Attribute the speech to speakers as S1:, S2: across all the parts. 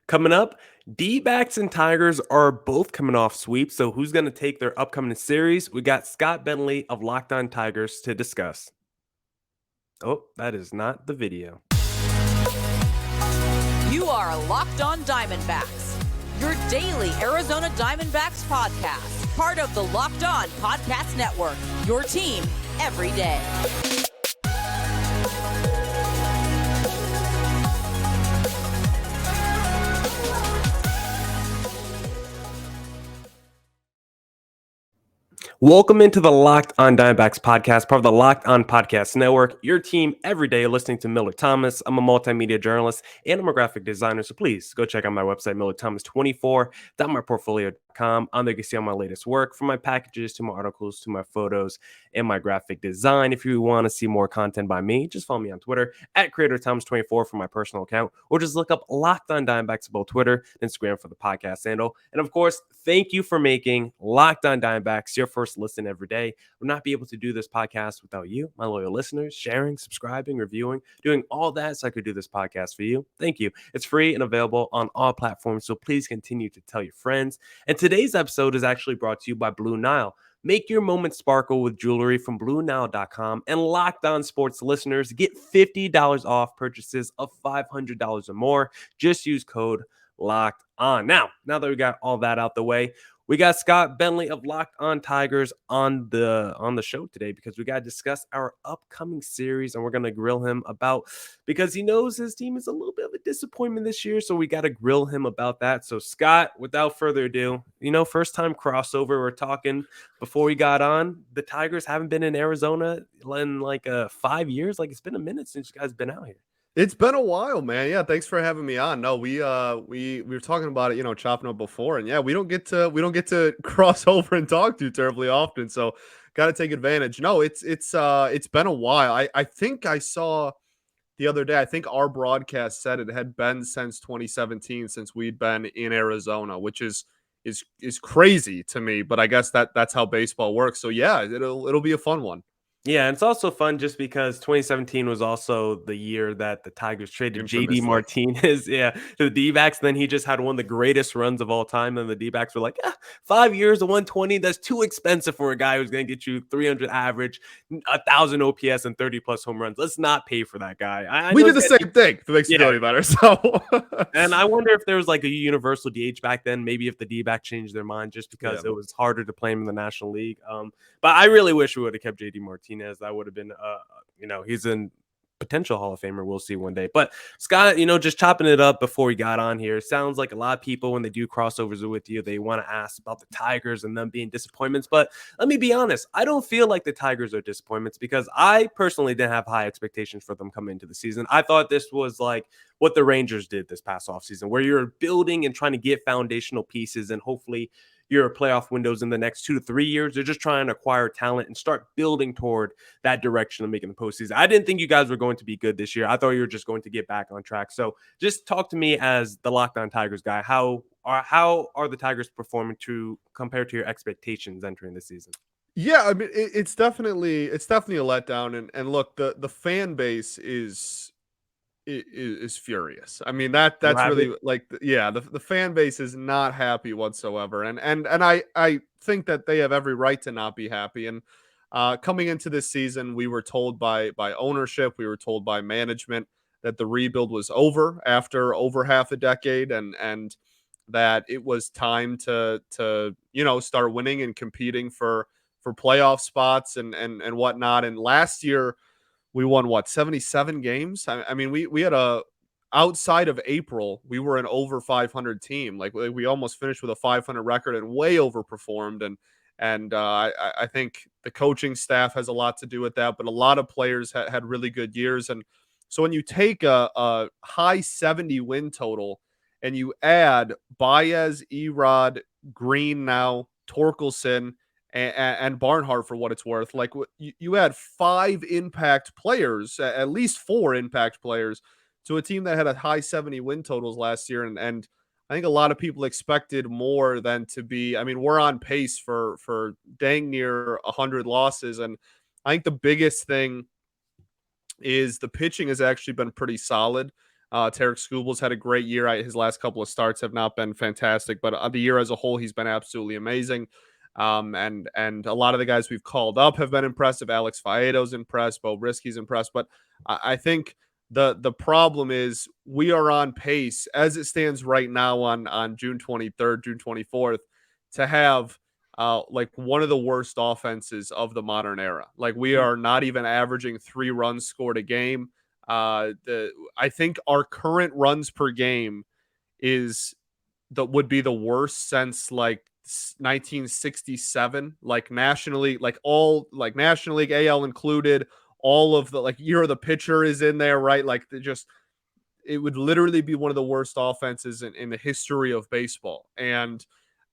S1: Coming up, D-backs and Tigers are both coming off sweeps, so who's going to take their upcoming series? We got Scott Bentley of Locked On Tigers to discuss. Oh, that is not the video.
S2: You are Locked On Diamondbacks, your daily Arizona Diamondbacks podcast, part of the Locked On Podcast Network, your team every day.
S1: Welcome into the Locked On Diamondbacks podcast, part of the Locked On Podcast Network, your team every day listening to Miller Thomas. I'm a multimedia journalist and I'm a graphic designer, so please go check out my website, millerthomas24.myportfolio.com. On there you can see all my latest work, from my packages to my articles to my photos and my graphic design. If you want to see more content by me, just follow me on Twitter at CreatorThomas24 for my personal account, or just look up Locked On Diamondbacks on both Twitter and Instagram for the podcast handle. And of course, thank you for making Locked On Diamondbacks your first listen every day. I would not be able to do this podcast without you, my loyal listeners, sharing, subscribing, reviewing, doing all that so I could do this podcast for you. Thank you. It's free and available on all platforms, so please continue to tell your friends. And today's episode is actually brought to you by Blue Nile. Make your moment sparkle with jewelry from BlueNile.com, and Locked On Sports listeners get $50 off purchases of $500 or more. Just use code Locked On. Now that we got all that out the way, we got Scott Bentley of Locked On Tigers on the show today because we got to discuss our upcoming series, and we're going to grill him about, because he knows his team is a little bit of a disappointment this year, so we got to grill him about that. So Scott, without further ado, first time crossover, we're talking before we got on. The Tigers haven't been in Arizona in like 5 years. Like, it's been a minute since you guys been out here.
S3: It's been a while, man. Yeah, thanks for having me on. No, we were talking about it, chopping up before, and yeah, we don't get to cross over and talk too terribly often, so got to take advantage. No, it's been a while. I think I saw the other day, I think our broadcast said it had been since 2017 since we'd been in Arizona, which is crazy to me, but I guess that's how baseball works. So yeah, it'll be a fun one.
S1: Yeah, and it's also fun just because 2017 was also the year that the Tigers traded JD Martinez, to the D-backs. Then he just had one of the greatest runs of all time, and the D-backs were like, 5 years of 120, that's too expensive for a guy who's going to get you 300 average, 1,000 OPS, and 30-plus home runs. Let's not pay for that guy.
S3: We did the same thing. That makes me feel any better. So,
S1: and I wonder if there was like a universal DH back then, maybe if the D-back changed their mind just because it was harder to play him in the National League. But I really wish we would have kept JD Martinez. That would have been, he's a potential Hall of Famer. We'll see one day. But Scott, just chopping it up before we got on here, it sounds like a lot of people, when they do crossovers with you, they want to ask about the Tigers and them being disappointments. But let me be honest, I don't feel like the Tigers are disappointments, because I personally didn't have high expectations for them coming into the season. I thought this was like what the Rangers did this past offseason, where you're building and trying to get foundational pieces, and hopefully your playoff windows in the next 2 to 3 years. They're just trying to acquire talent and start building toward that direction of making the postseason. I didn't think you guys were going to be good this year. I thought you were just going to get back on track. So just talk to me as the Locked On Tigers guy. How are the Tigers performing compared to your expectations entering the season?
S3: Yeah, I mean, it's definitely a letdown. And look, the fan base is furious. I mean, that's really like, the fan base is not happy whatsoever. And I think that they have every right to not be happy. And coming into this season, we were told by ownership, we were told by management that the rebuild was over after over half a decade, and that it was time to start winning and competing for playoff spots and whatnot. And last year, we won 77 games. I mean, we had outside of April, we were an over 500 team. Like we almost finished with a 500 record and way overperformed. And I think the coaching staff has a lot to do with that, but a lot of players had really good years. And so when you take a high 70 win total and you add Baez, Erod, Green, now Torkelson, and Barnhart, for what it's worth, like you had 5 impact players, at least 4 impact players, to a team that had a high 70 win totals last year. And I think a lot of people expected more than to be. I mean, we're on pace for dang near 100 losses. And I think the biggest thing is the pitching has actually been pretty solid. Tarek Skubal's had a great year. His last couple of starts have not been fantastic, but the year as a whole, he's been absolutely amazing. And a lot of the guys we've called up have been impressive. Alex Faedo's impressed. Bo Brisky's impressed. But I think the problem is we are on pace as it stands right now on June 23rd, June 24th, to have like one of the worst offenses of the modern era. Like we are not even averaging 3 runs scored a game. I think our current runs per game would be the worst since like 1967, like nationally, like all like National League, AL included. All of the like year of the pitcher is in there, right? Like it would literally be one of the worst offenses in the history of baseball. And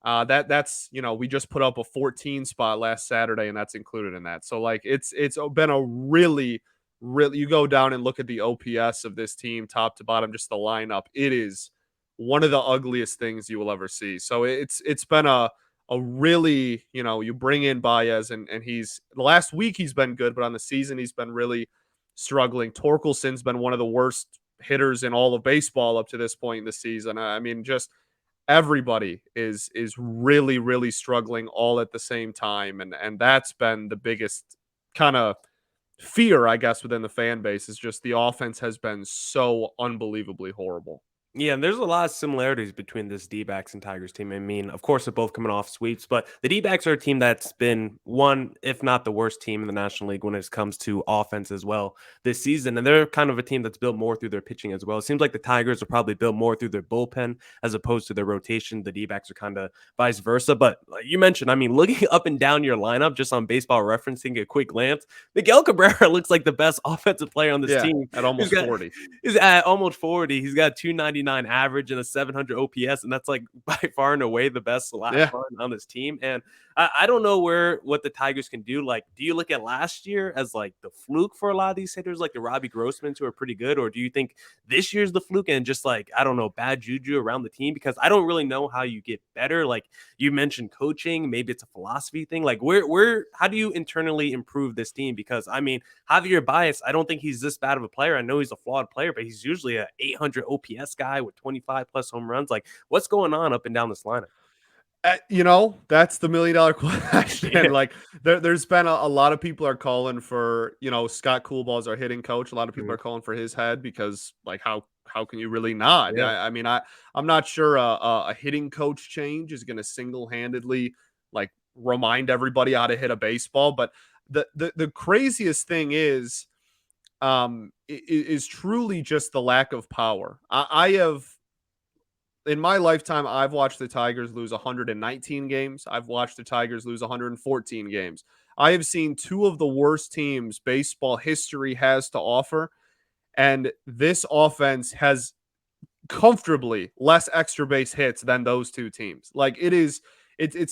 S3: that's we just put up a 14 spot last Saturday, and that's included in that. So like it's been a really you go down and look at the OPS of this team, top to bottom, just the lineup. It is one of the ugliest things you will ever see. So it's been a really, you bring in Baez and he's the last week he's been good, but on the season he's been really struggling. Torkelson's been one of the worst hitters in all of baseball up to this point in the season. I mean, just everybody is really, really struggling all at the same time. And that's been the biggest kind of fear, I guess, within the fan base, is just the offense has been so unbelievably horrible.
S1: Yeah, and there's a lot of similarities between this D-backs and Tigers team. I mean, of course, they're both coming off sweeps, but the D-backs are a team that's been one, if not the worst team in the National League when it comes to offense as well this season. And they're kind of a team that's built more through their pitching as well. It seems like the Tigers are probably built more through their bullpen as opposed to their rotation. The D-backs are kind of vice versa. But like you mentioned, I mean, looking up and down your lineup just on Baseball Reference, a quick glance, Miguel Cabrera looks like the best offensive player on this team.
S3: At almost 40.
S1: He's at almost 40. He's got 299 average and a 700 OPS, and that's like by far and away the best last run on this team. And I don't know what the Tigers can do. Like, do you look at last year as like the fluke for a lot of these hitters, like the Robbie Grossmans who are pretty good, or do you think this year's the fluke and just like, I don't know, bad juju around the team? Because I don't really know how you get better. Like you mentioned coaching, maybe it's a philosophy thing. Like how do you internally improve this team? Because I mean, Javier Baez, I don't think he's this bad of a player. I know he's a flawed player, but he's usually a 800 OPS guy with 25 plus home runs. Like what's going on up and down this lineup?
S3: That's the $1 million question. Yeah. Like there's been a lot of people are calling for, Scott Coolball as our hitting coach. A lot of people are calling for his head because like, how can you really not? Yeah. I mean, I'm not sure a hitting coach change is going to single-handedly like remind everybody how to hit a baseball. But the craziest thing is truly just the lack of power. I have, in my lifetime, I've watched the Tigers lose 119 games. I've watched the Tigers lose 114 games. I have seen two of the worst teams baseball history has to offer. And this offense has comfortably less extra base hits than those two teams. Like it's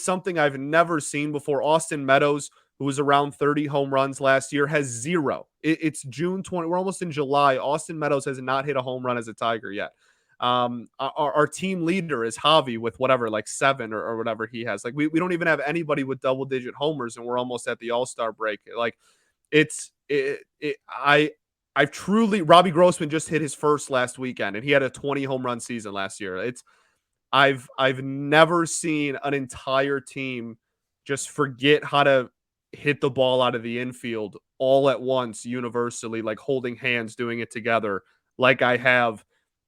S3: something I've never seen before. Austin Meadows, who was around 30 home runs last year, has 0. It's June 20. We're almost in July. Austin Meadows has not hit a home run as a Tiger yet. Our team leader is Javi with whatever, like 7 or whatever he has. Like we don't even have anybody with double-digit homers, and we're almost at the All-Star break. Like I've truly, Robbie Grossman just hit his first last weekend, and he had a 20 home run season last year. I've never seen an entire team just forget how to hit the ball out of the infield all at once, universally, like holding hands, doing it together, like I have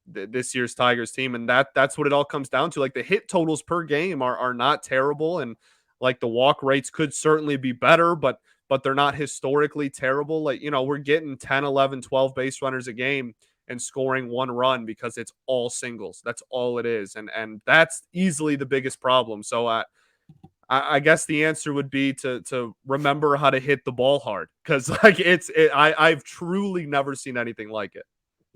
S3: this year's Tigers team. And that's what it all comes down to. Like the hit totals per game are not terrible, and like the walk rates could certainly be better, but they're not historically terrible. Like, we're getting 10, 11, 12 base runners a game and scoring 1 run because it's all singles. That's all it is. And that's easily the biggest problem. So I guess the answer would be to remember how to hit the ball hard, because like I've truly never seen anything like it.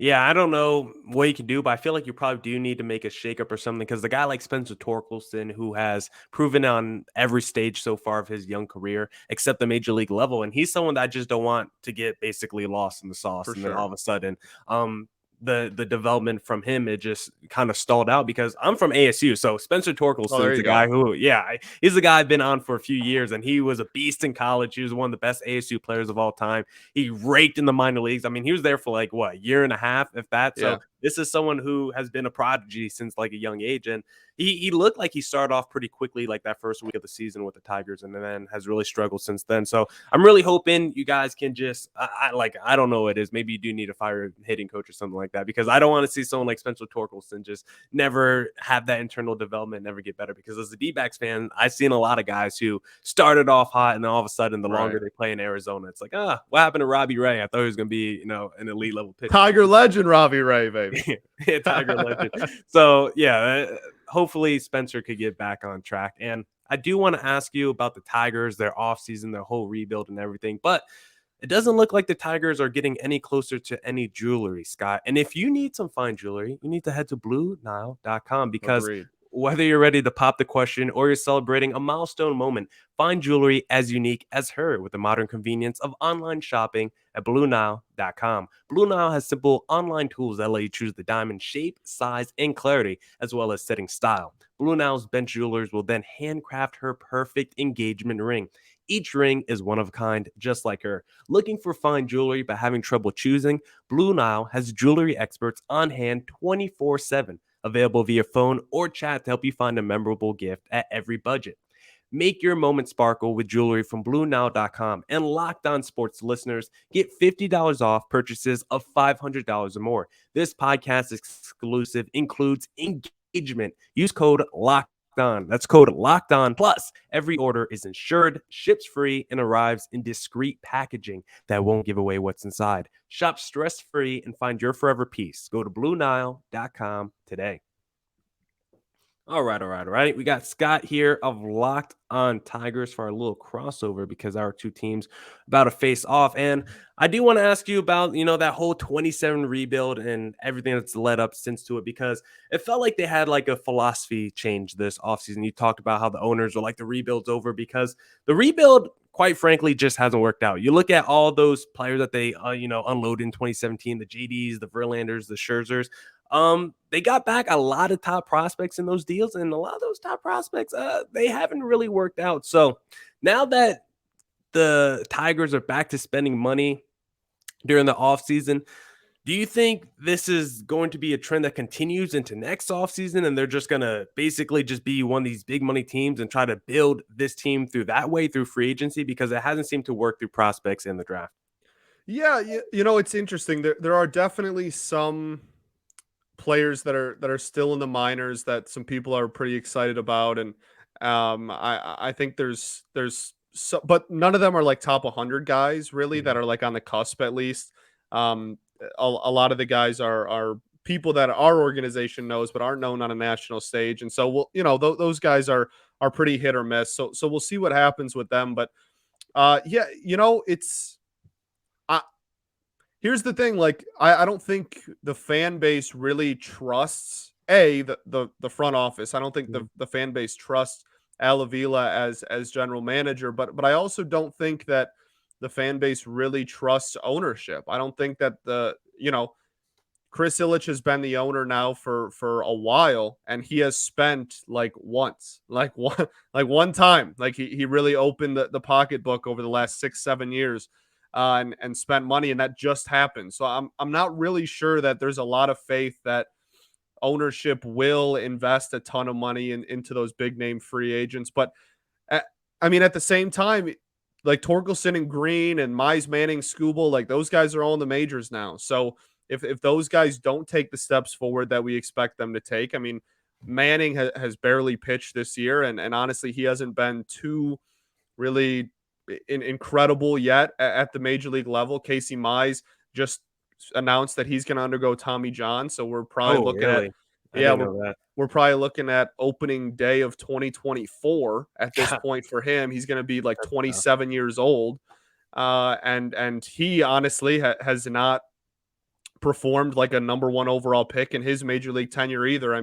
S1: Yeah, I don't know what you can do, but I feel like you probably do need to make a shakeup or something, because the guy like Spencer Torkelson, who has proven on every stage so far of his young career, except the major league level, and he's someone that I just don't want to get basically lost in the sauce.
S3: For
S1: and
S3: sure.
S1: Then all of a sudden, the development from him, it just kind of stalled out, because I'm from ASU. So Spencer Torkelson is the guy who, he's the guy I've been on for a few years, and he was a beast in college. He was one of the best ASU players of all time. He raked in the minor leagues. I mean, he was there for like a year and a half, if that. So This is someone who has been a prodigy since like a young age, and he looked like he started off pretty quickly, like that first week of the season with the Tigers, and then has really struggled since then. So I'm really hoping you guys can just, I don't know what it is. Maybe you do need to fire a hitting coach or something like that, because I don't want to see someone like Spencer Torkelson just never have that internal development, never get better. Because as a D-backs fan, I've seen a lot of guys who started off hot, and then all of a sudden, the longer they play in Arizona, it's like, what happened to Robbie Ray? I thought he was going to be, an elite level pitcher.
S3: Tiger legend, Robbie Ray, baby.
S1: Yeah, Tiger legend. So yeah, hopefully Spencer could get back on track. And I do want to ask you about the Tigers, their offseason, their whole rebuild and everything. But it doesn't look like the Tigers are getting any closer to any jewelry, Scott. And if you need some fine jewelry, you need to head to BlueNile.com, because
S3: Agreed.
S1: whether you're ready to pop the question or you're celebrating a milestone moment, find jewelry as unique as her with the modern convenience of online shopping at BlueNile.com. Blue Nile has simple online tools that let you choose the diamond shape, size, and clarity, as well as setting style. Blue Nile's bench jewelers will then handcraft her perfect engagement ring. Each ring is one of a kind, just like her. Looking for fine jewelry but having trouble choosing? Blue Nile has jewelry experts on hand 24/7. Available via phone or chat to help you find a memorable gift at every budget. Make your moment sparkle with jewelry from BlueNile.com, and Locked On Sports listeners get $50 off purchases of $500 or more. This podcast exclusive includes engagement. Use code LOCKED On. That's code LOCKED On. Plus, every order is insured, ships free, and arrives in discreet packaging that won't give away what's inside. Shop stress-free and find your forever peace. Go to BlueNile.com today. All right. We got Scott here of Locked On Tigers for our little crossover, because our two teams about to face off. And I do want to ask you about, that whole 27 rebuild and everything that's led up since to it, because it felt like they had like a philosophy change this offseason. You talked about how the owners were like, the rebuild's over, because the rebuild, quite frankly, just hasn't worked out. You look at all those players that they, unloaded in 2017, the JDs, the Verlanders, the Scherzers. They got back a lot of top prospects in those deals, and a lot of those top prospects, they haven't really worked out. So now that the Tigers are back to spending money during the offseason, do you think this is going to be a trend that continues into next offseason, and they're just going to basically just be one of these big money teams and try to build this team through that way, through free agency, because it hasn't seemed to work through prospects in the draft?
S3: Yeah, it's interesting. There are definitely some players that are still in the minors that some people are pretty excited about, and I think there's so, but none of them are like top 100 guys really that are like on the cusp at least. A lot of the guys are people that our organization knows but aren't known on a national stage, and so those guys are pretty hit or miss. So we'll see what happens with them, but it's here's the thing, like I don't think the fan base really trusts the front office. I don't think the fan base trusts Al Avila as general manager, but I also don't think that the fan base really trusts ownership. I don't think that Chris Ilitch has been the owner now for a while, and he has spent like one time, like he really opened the pocketbook over the last 6-7 years. And spent money, and that just happened. So I'm not really sure that there's a lot of faith that ownership will invest a ton of money into those big name free agents. But at the same time, like Torkelson and Green and Mize, Manning, Skubal, like those guys are all in the majors now. So if those guys don't take the steps forward that we expect them to take, Manning has barely pitched this year, and honestly, he hasn't been too really incredible yet at the major league level. Casey Mize just announced that he's going to undergo Tommy John, so we're probably looking we're probably looking at opening day of 2024 at this point for him. He's going to be like 27 years old, and he honestly has not performed like a number one overall pick in his major league tenure either.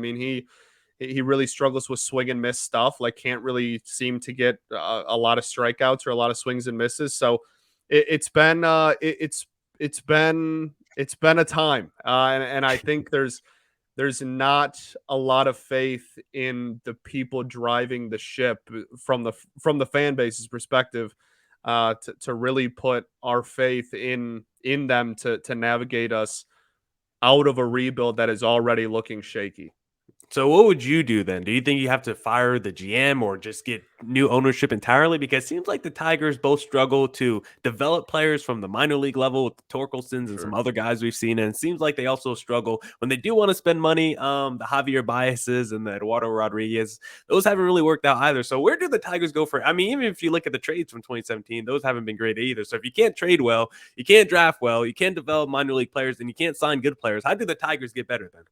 S3: He really struggles with swing and miss stuff, like can't really seem to get a lot of strikeouts or a lot of swings and misses. So it's been a time. And I think there's not a lot of faith in the people driving the ship from the fan base's perspective, to really put our faith in them to navigate us out of a rebuild that is already looking shaky.
S1: So what would you do then? Do you think you have to fire the GM or just get new ownership entirely? Because it seems like the Tigers both struggle to develop players from the minor league level with the Torkelsons and some
S3: Sure.
S1: other guys we've seen. And it seems like they also struggle when they do want to spend money. The Javier Baez's and the Eduardo Rodriguez, those haven't really worked out either. So where do the Tigers go for? I mean, even if you look at the trades from 2017, those haven't been great either. So if you can't trade well, you can't draft well, you can't develop minor league players, and you can't sign good players, how do the Tigers get better then?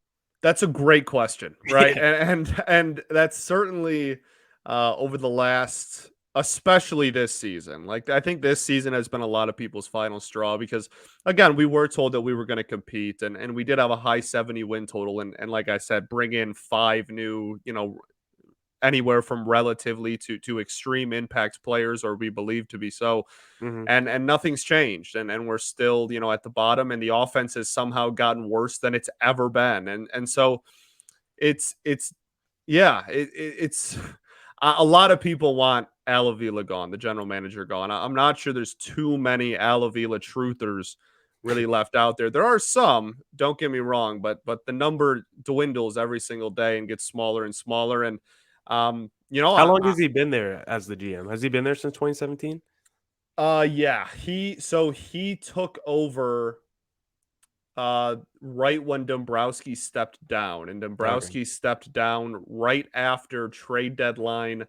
S3: That's a great question, right?
S1: Yeah.
S3: And that's certainly over the last, especially this season. Like I think this season has been a lot of people's final straw because again, we were told that we were going to compete and we did have a high 70 win total and like I said, bring in 5 new, anywhere from relatively to extreme impact players or we believe to be so.
S1: Mhm.
S3: And nothing's changed and we're still at the bottom and the offense has somehow gotten worse than it's ever been and so it's yeah it's a lot of people want Al Avila gone, the general manager gone. I'm not sure there's too many Al Avila truthers really left out there. There are some, don't get me wrong, but the number dwindles every single day and gets smaller and smaller and
S1: How long has he been there as the GM? Has he been there since 2017?
S3: Yeah, he took over right when Dombrowski stepped down, and
S1: Okay.
S3: Dombrowski stepped down right after trade deadline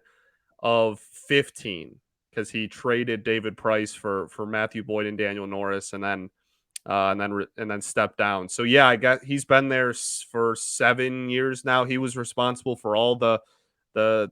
S3: of 15 because he traded David Price for Matthew Boyd and Daniel Norris, and then stepped down. So yeah, I got he's been there for 7 years now. He was responsible for all the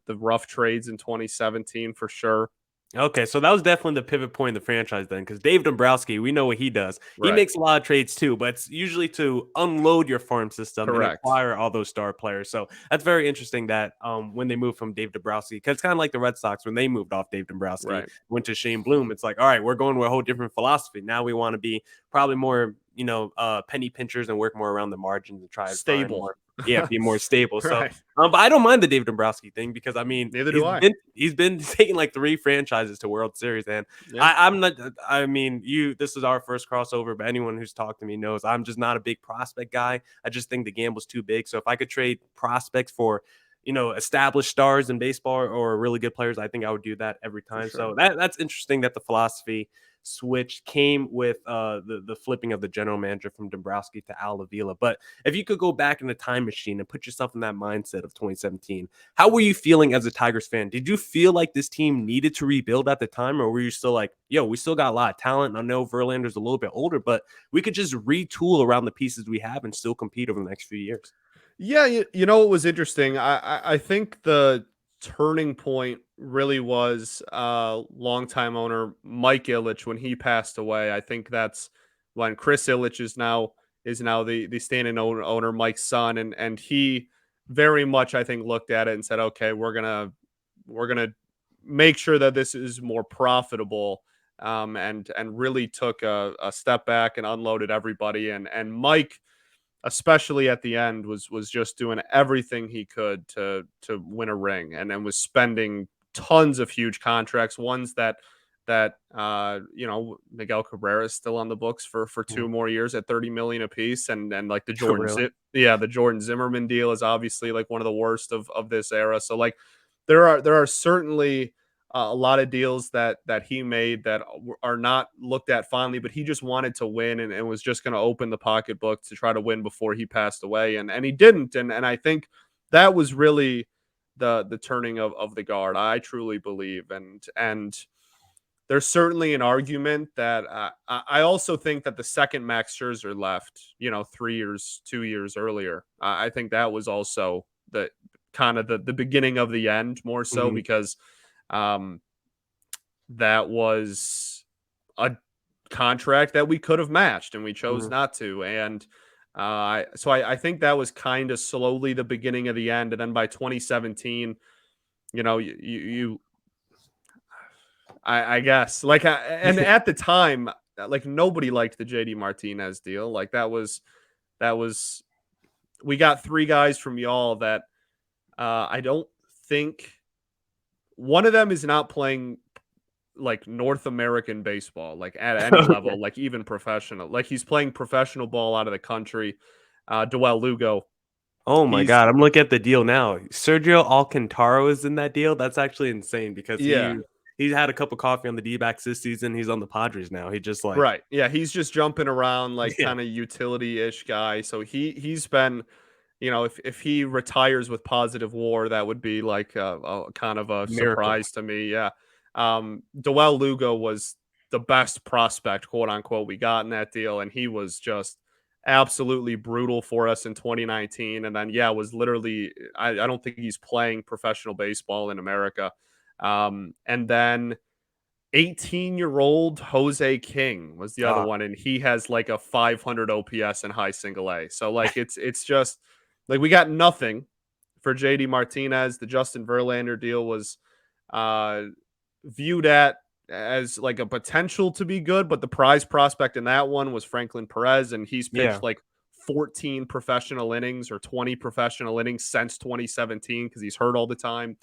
S3: rough trades in 2017 for sure.
S1: Okay, so that was definitely the pivot point in the franchise then, because Dave Dombrowski, we know what he does. He
S3: Right.
S1: makes a lot of trades too, but it's usually to unload your farm system and
S3: Correct.
S1: acquire all those star players. So that's very interesting that when they moved from Dave Dombrowski, because it's kind of like the Red Sox when they moved off Dave Dombrowski,
S3: Right.
S1: went to Shane Bloom. It's like, all right, we're going with a whole different philosophy. Now we want to be probably more, penny pinchers and work more around the margins and try to find
S3: Stable.
S1: more. Yeah, be more stable. So,
S3: Right.
S1: but I don't mind the Dave Dombrowski thing because I mean,
S3: Neither do I.
S1: he's been taking like 3 franchises to World Series, and
S3: Yeah.
S1: I'm not. I mean, this is our first crossover, but anyone who's talked to me knows I'm just not a big prospect guy. I just think the gamble's too big. So if I could trade prospects for, established stars in baseball or really good players, I think I would do that every
S3: For
S1: time.
S3: sure.
S1: So that's interesting that the philosophy switch came with the flipping of the general manager from Dombrowski to Al Avila. But if you could go back in the time machine and put yourself in that mindset of 2017, how were you feeling as a Tigers fan? Did you feel like this team needed to rebuild at the time, or were you still like, yo, we still got a lot of talent? I know Verlander's a little bit older, but we could just retool around the pieces we have and still compete over the next few years?
S3: Yeah, you know what was interesting? I think the turning point really was longtime owner Mike Ilitch when he passed away. I think that's when Chris Ilitch is now the standing owner, Mike's son, and he very much I think looked at it and said, okay, we're gonna make sure that this is more profitable. And really took a step back and unloaded everybody and Mike especially at the end was just doing everything he could to win a ring and was spending tons of huge contracts, ones that Miguel Cabrera is still on the books for 2 more years at 30 million apiece and like
S1: Really?
S3: the Jordan Zimmerman deal is obviously like one of the worst of this era. So like there are certainly a lot of deals that he made that are not looked at fondly, but he just wanted to win and was just going to open the pocketbook to try to win before he passed away. And he didn't. And I think that was really the turning of the guard. I truly believe. And there's certainly an argument that I also think that the second Max Scherzer left, 3 years, 2 years earlier, I think that was also the kind of the beginning of the end more so
S1: Mhm.
S3: because um, that was a contract that we could have matched and we chose
S1: Mhm.
S3: not to. And so I think that was kind of slowly the beginning of the end. And then by 2017, I guess and at the time, like nobody liked the JD Martinez deal. Like that was we got 3 guys from y'all that I don't think one of them is not playing like North American baseball, like at any
S1: Okay.
S3: level, like even professional. Like he's playing professional ball out of the country. Joel Lugo.
S1: Oh my
S3: He's
S1: God, I'm looking at the deal now. Sergio Alcantara is in that deal. That's actually insane because
S3: yeah.
S1: he's had a cup of coffee on the D-backs this season. He's on the Padres now. He just like
S3: Right. Yeah, he's just jumping around like
S1: yeah,
S3: kind of utility-ish guy. So he's been, if he retires with positive WAR, that would be like a kind of a
S1: miracle.
S3: surprise to me. Yeah. Joel Lugo was the best prospect, quote unquote, we got in that deal, and he was just absolutely brutal for us in 2019. And then yeah, was literally I don't think he's playing professional baseball in America. And then 18-year-old Jose King was the other
S1: Uh,
S3: one, and he has like a 500 OPS and high single A. So like it's just like we got nothing for JD Martinez. The Justin Verlander deal was uh viewed at as like a potential to be good, but the prize prospect in that one was Franklin Perez, and he's
S1: yeah.
S3: pitched like 14 professional innings or 20 professional innings since 2017 because he's hurt all the time.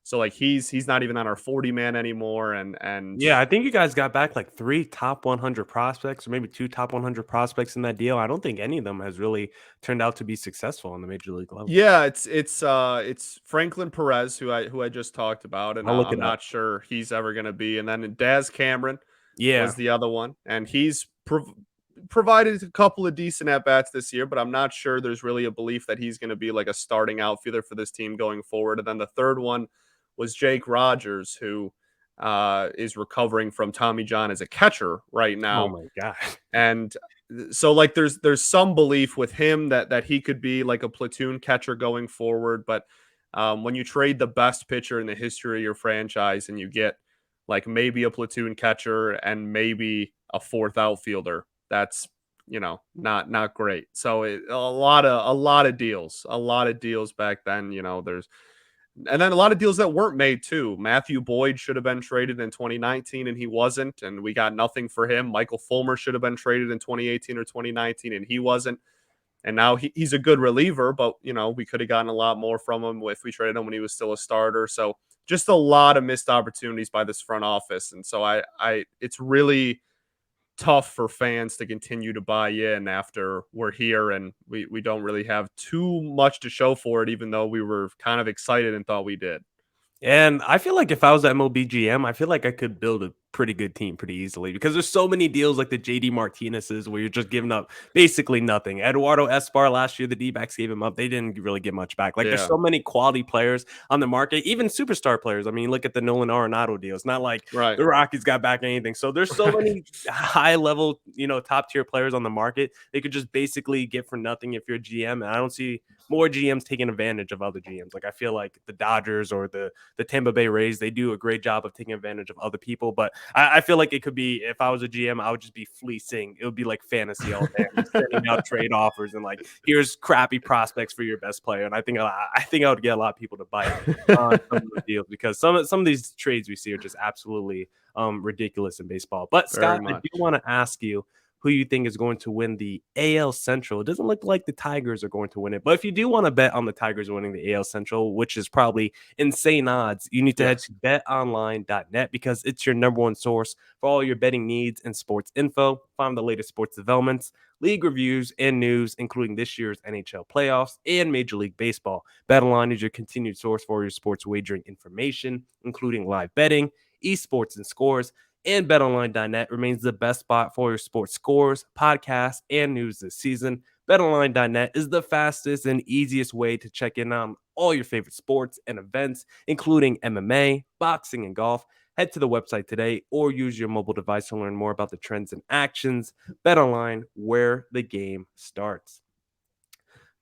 S3: So like he's not even on our 40 man anymore, and
S1: Yeah, I think you guys got back like 3 top 100 prospects or maybe 2 top 100 prospects in that deal. I don't think any of them has really turned out to be successful on the major league level.
S3: yeah, it's Franklin Perez who I just talked about, and
S1: I'll look
S3: I'm
S1: it up.
S3: not sure he's ever going to be. And then Daz Cameron was
S1: Yeah.
S3: the other one, and he's provided a couple of decent at bats this year, but I'm not sure there's really a belief that he's going to be like a starting outfielder for this team going forward. And then the third one was Jake Rogers, who is recovering from Tommy John as a catcher right
S1: Oh
S3: now.
S1: my God.
S3: And so like there's some belief with him that he could be like a platoon catcher going forward, but when you trade the best pitcher in the history of your franchise and you get like maybe a platoon catcher and maybe a fourth outfielder, that's not great. So a lot of deals back then. And then a lot of deals that weren't made too. Matthew Boyd should have been traded in 2019 and he wasn't, and we got nothing for him. Michael Fulmer should have been traded in 2018 or 2019 and he wasn't. And now he's a good reliever, but we could have gotten a lot more from him if we traded him when he was still a starter. So just a lot of missed opportunities by this front office. And so it's really tough for fans to continue to buy in after we're here and we don't really have too much to show for it, even though we were kind of excited and thought we did.
S1: And I feel like if I was at MLB GM, I feel like I could build a pretty good team pretty easily because there's so many deals like the JD Martinez's where you're just giving up basically nothing. Eduardo Escobar last year, the D-backs gave him up. They didn't really get much back. Like there's
S3: Yeah.
S1: so many quality players on the market, even superstar players. I mean, look at the Nolan Arenado deal. It's not like
S3: Right.
S1: the Rockies got back anything. So there's so many high level, top tier players on the market they could just basically get for nothing if you're a GM. And I don't see more GMs taking advantage of other GMs. Like I feel like the Dodgers or the Tampa Bay Rays, they do a great job of taking advantage of other people. But I feel like it could be, if I was a GM, I would just be fleecing. It would be like fantasy all day. I'm just sending out trade offers and like, here's crappy prospects for your best player. And I think I would get a lot of people to bite on some of the deals because some of these trades we see are just absolutely ridiculous in baseball. But
S3: Very
S1: Scott, I
S3: much.
S1: do want to ask you who you think is going to win the AL Central. It doesn't look like the Tigers are going to win it. But if you do want to bet on the Tigers winning the AL Central, which is probably insane odds, you need to head
S3: Yes.
S1: to betonline.net because it's your number one source for all your betting needs and sports info. Find the latest sports developments, league reviews, and news, including this year's NHL playoffs and Major League Baseball. BetOnline is your continued source for your sports wagering information, including live betting, esports, and scores. And betonline.net remains the best spot for your sports scores, podcasts, and news this season. BetOnline.net is the fastest and easiest way to check in on all your favorite sports and events, including MMA, boxing, and golf. Head to the website today or use your mobile device to learn more about the trends and actions. BetOnline, where the game starts.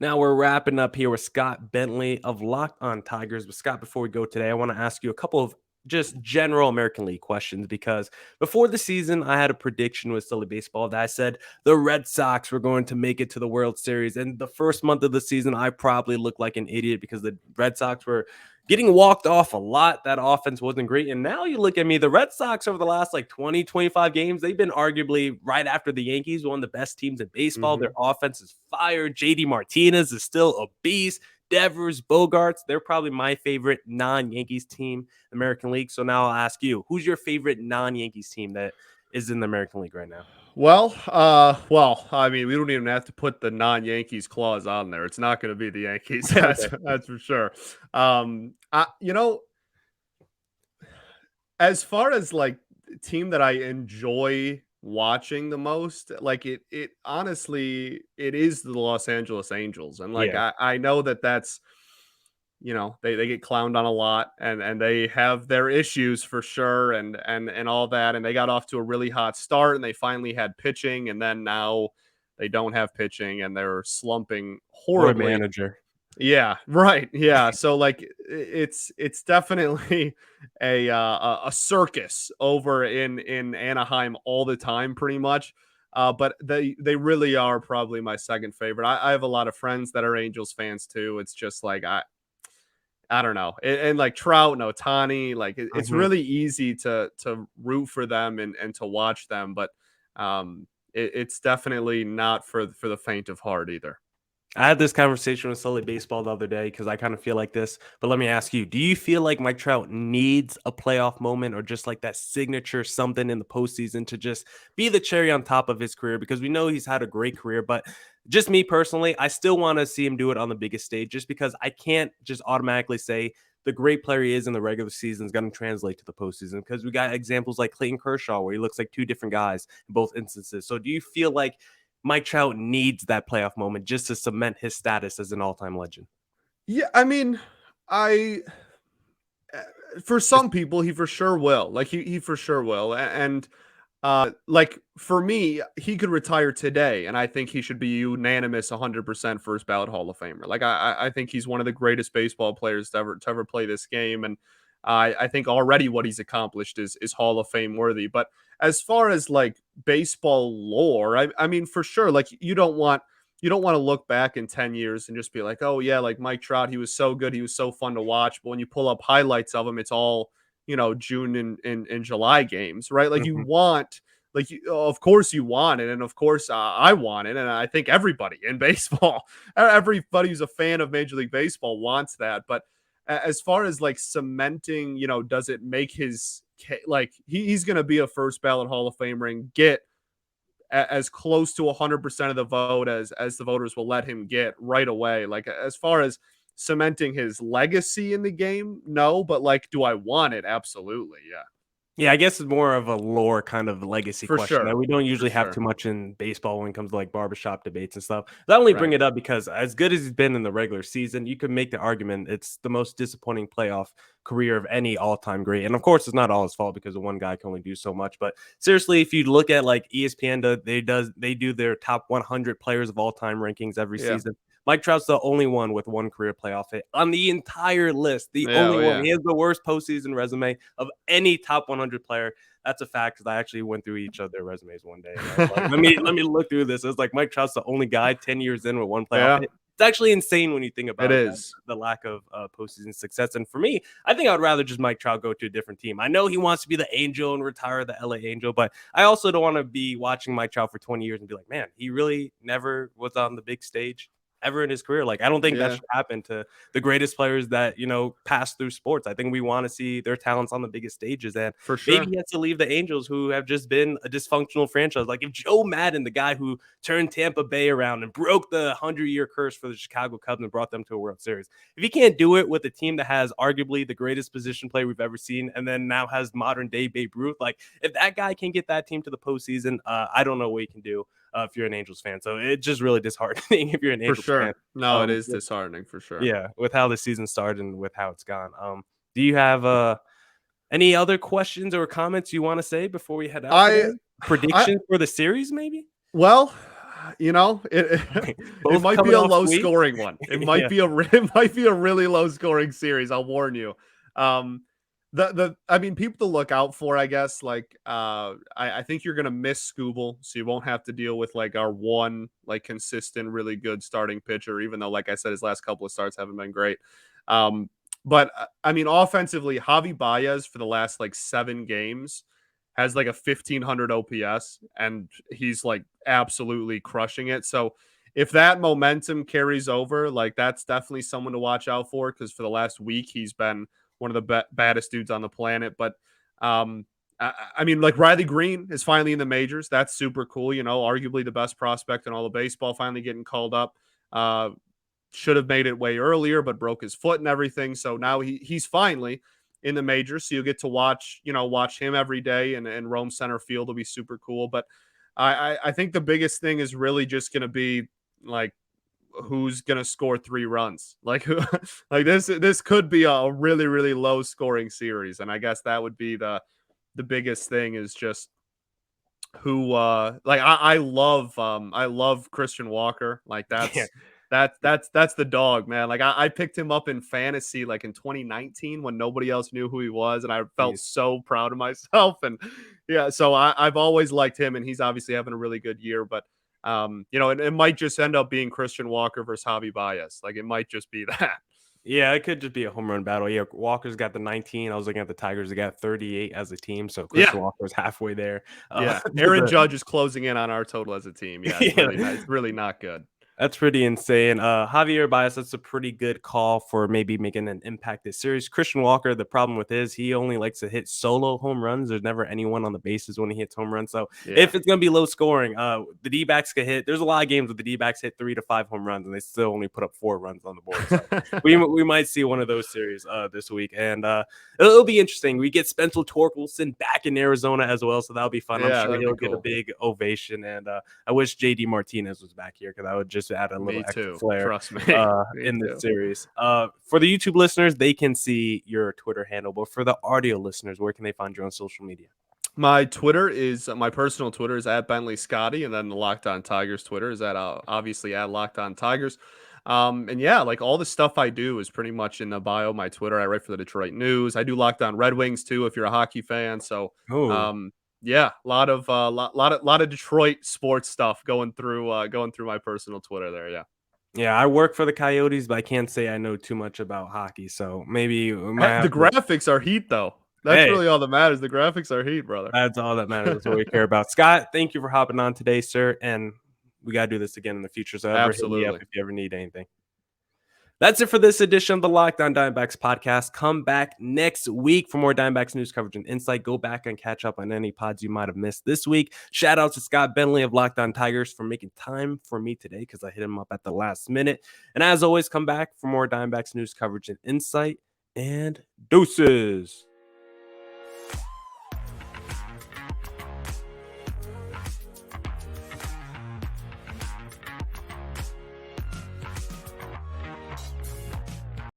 S1: Now we're wrapping up here with Scott Bentley of Locked On Tigers. But Scott, before we go today, I want to ask you a couple of just general American League questions because before the season, I had a prediction with Silly Baseball that I said the Red Sox were going to make it to the World Series. And the first month of the season, I probably looked like an idiot because the Red Sox were getting walked off a lot. That offense wasn't great. And now you look at me, the Red Sox over the last like 20, 25 games, they've been arguably right after the Yankees, one of the best teams in baseball. Their offense is fire. JD Martinez is still a beast. Devers, Bogarts, they're probably my favorite non-Yankees team in the American League. So now I'll ask you, who's your favorite non-Yankees team that is in the American League right now?
S3: Well, I mean, we don't even have to put the non-Yankees clause on there. It's not going to be the Yankees.
S1: Okay.
S3: That's for sure. You know, as far as like team that I enjoy watching the most, like it honestly, it is the Los Angeles Angels. And like
S1: Yeah.
S3: I know that that's, they get clowned on a lot, and they have their issues for sure, and all that, and they got off to a really hot start, and they finally had pitching, and then now they don't have pitching, and they're slumping
S1: Or a
S3: horribly.
S1: manager.
S3: Yeah, right. Yeah. So like it's definitely a circus over in Anaheim all the time, pretty much. But they really are probably my second favorite. I have a lot of friends that are Angels fans too. It's just like I don't know. And like Trout and Otani, like it's
S1: Mhm.
S3: really easy to root for them and to watch them, but it's definitely not for the faint of heart either.
S1: I had this conversation with Sully Baseball the other day because I kind of feel like this. But let me ask you, do you feel like Mike Trout needs a playoff moment or just like that signature something in the postseason to just be the cherry on top of his career? Because we know he's had a great career, but just me personally, I still want to see him do it on the biggest stage just because I can't just automatically say the great player he is in the regular season is going to translate to the postseason because we got examples like Clayton Kershaw where he looks like two different guys in both instances. So do you feel like Mike Trout needs that playoff moment just to cement his status as an all-time legend?
S3: Yeah, I mean, I for
S1: Just
S3: some people he for sure will. Like he for sure will. And like for me, he could retire today, and I think he should be unanimous 100% first ballot Hall of Famer. Like I think he's one of the greatest baseball players to ever play this game, and I think already what he's accomplished is Hall of Fame worthy. But as far as like baseball lore, I mean for sure, like you don't want to look back in 10 years and just be like, oh yeah, like Mike Trout, he was so good, he was so fun to watch. But when you pull up highlights of him, it's all June and July games, right? Like you
S1: mhm.
S3: want, like of course you want it, and of course I want it, and I think everybody in baseball, everybody who's a fan of Major League Baseball wants that. But as far as like cementing, does it make like he's going to be a first ballot Hall of Famer and get as close to 100% of the vote as the voters will let him get right away. Like as far as cementing his legacy in the game, no, but like do I want it? Absolutely. Yeah.
S1: Yeah, I guess it's more of a lore kind of legacy
S3: For
S1: question that
S3: sure.
S1: we don't
S3: For
S1: usually have
S3: sure.
S1: too much in baseball when it comes to like barbershop debates and stuff. I only bring
S3: Right.
S1: it up because as good as he's been in the regular season, you could make the argument it's the most disappointing playoff career of any all-time great. And of course, it's not all his fault because the one guy can only do so much. But seriously, if you look at like ESPN, they do their top 100 players of all time rankings every
S3: Yeah.
S1: season. Mike Trout's the only one with one career playoff hit on the entire list. The
S3: Yeah.
S1: only
S3: Oh,
S1: one.
S3: yeah.
S1: He has the worst postseason resume of any top 100 player. That's a fact because I actually went through each of their resumes one day and I was like, let me look through this. It's like Mike Trout's the only guy 10 years in with one playoff
S3: Yeah.
S1: hit. It's actually insane when you think
S3: It
S1: about it,
S3: is.
S1: the lack of postseason success. And for me, I think I'd rather just Mike Trout go to a different team. I know he wants to be the Angel and retire the LA Angel, but I also don't want to be watching Mike Trout for 20 years and be like, man, he really never was on the big stage ever in his career. Like, I don't think that
S3: Yeah.
S1: should happen to the greatest players that, pass through sports. I think we want to see their talents on the biggest stages. And
S3: For
S1: maybe
S3: sure.
S1: he has to leave the Angels, who have just been a dysfunctional franchise. Like if Joe Madden, the guy who turned Tampa Bay around and broke the 100-year curse for the Chicago Cubs and brought them to a World Series, if he can't do it with a team that has arguably the greatest position player we've ever seen, and then now has modern day Babe Ruth, like if that guy can get that team to the postseason, I don't know what he can do. If you're an Angels fan, so it's just really disheartening if you're an
S3: For
S1: Angels fan.
S3: sure. No, it is
S1: With,
S3: disheartening for sure.
S1: yeah, with how the season started and with how it's gone. Do you have any other questions or comments you want to say before we head out
S3: I
S1: today?
S3: I
S1: Predictions for the series, maybe?
S3: well, it it
S1: Both
S3: might be
S1: coming
S3: a
S1: off
S3: low
S1: sweep.
S3: scoring one.
S1: Yeah.
S3: It might be a really low scoring series. I'll warn you. Um, I mean, people to look out for, I guess. Like, I think you're gonna miss Scooble, so you won't have to deal with like our one like consistent, really good starting pitcher. Even though, like I said, his last couple of starts haven't been great. Um, but I mean, offensively, Javi Baez for the last like 7 games has like a 1500 OPS, and he's like absolutely crushing it. So if that momentum carries over, like that's definitely someone to watch out for because for the last week he's been one of the baddest dudes on the planet. But um, I mean, like Riley Green is finally in the majors. That's super cool. You know, arguably the best prospect in all of baseball, finally getting called up. Should have made it way earlier, but broke his foot and everything. So now he's finally in the majors. So you'll get to watch him every day, and roam center field will be super cool. But I think the biggest thing is really just going to be like who's going to score 3 runs. Like who, like this could be a really really low scoring series, and I guess that would be the biggest thing is just who like I love Christian Walker. Like
S1: Yeah,
S3: that's the dog, man. Like I picked him up in fantasy like in 2019 when nobody else knew who he was, and I felt
S1: he's
S3: so proud of myself. And yeah, so I've always liked him, and he's obviously having a really good year. But it might just end up being Christian Walker versus Javi Baez. Like it might just be that.
S1: Yeah, it could just be a home run battle. Yeah, Walker's got the 19. I was looking at the Tigers; they got 38 as a team. So
S3: Yeah,
S1: Christian Walker's halfway there.
S3: yeah. Aaron Judge is closing in on our total as a team. Yeah, it's
S1: Yeah,
S3: really not, it's really not good.
S1: that's pretty insane. Javier Baez, that's a pretty good call for maybe making an impact this series. Christian Walker, the problem with he only likes to hit solo home runs. There's never anyone on the bases when he hits home runs. So
S3: Yeah.
S1: if it's going to be low scoring, the D-backs could hit. There's a lot of games where the D-backs hit 3 to 5 home runs and they still only put up 4 runs on the board. So we might see one of those series this week. And it'll be interesting. We get Spencer Torkelson back in Arizona as well. So that'll be fun.
S3: Yeah,
S1: I'm sure
S3: that'd be
S1: he'll get a
S3: cool.
S1: big ovation. And I wish JD Martinez was back here because I would just add a little
S3: Me
S1: extra
S3: too.
S1: flair
S3: Trust me. Me
S1: in
S3: too.
S1: this series. For the YouTube listeners, they can see your Twitter handle, but for the audio listeners, where can they find you on social media?
S3: My Twitter is my personal Twitter is at Bentley Scotty, and then the Locked On Tigers Twitter is at obviously at Locked On Tigers. And yeah, like all the stuff I do is pretty much in the bio of my Twitter. I write for the Detroit News. I do Locked On Red Wings too, if you're a hockey fan. So
S1: Oh,
S3: yeah, a lot of Detroit sports stuff going through my personal Twitter there. Yeah.
S1: yeah, I work for the Coyotes, but I can't say I know too much about hockey, so maybe we might
S3: The
S1: have to.
S3: graphics are heat though. That's
S1: Hey,
S3: really all that matters. The graphics are heat, brother.
S1: that's all that matters. That's what we care about. Scott, thank you for hopping on today, sir, and we got to do this again in the future. So ever hit me up
S3: Absolutely.
S1: if you ever need anything. That's it for this edition of the Locked On Diamondbacks podcast. Come back next week for more Diamondbacks news coverage and insight. Go back and catch up on any pods you might have missed this week. Shout out to Scott Bentley of Locked On Tigers for making time for me today because I hit him up at the last minute. And as always, come back for more Diamondbacks news coverage and insight. And deuces.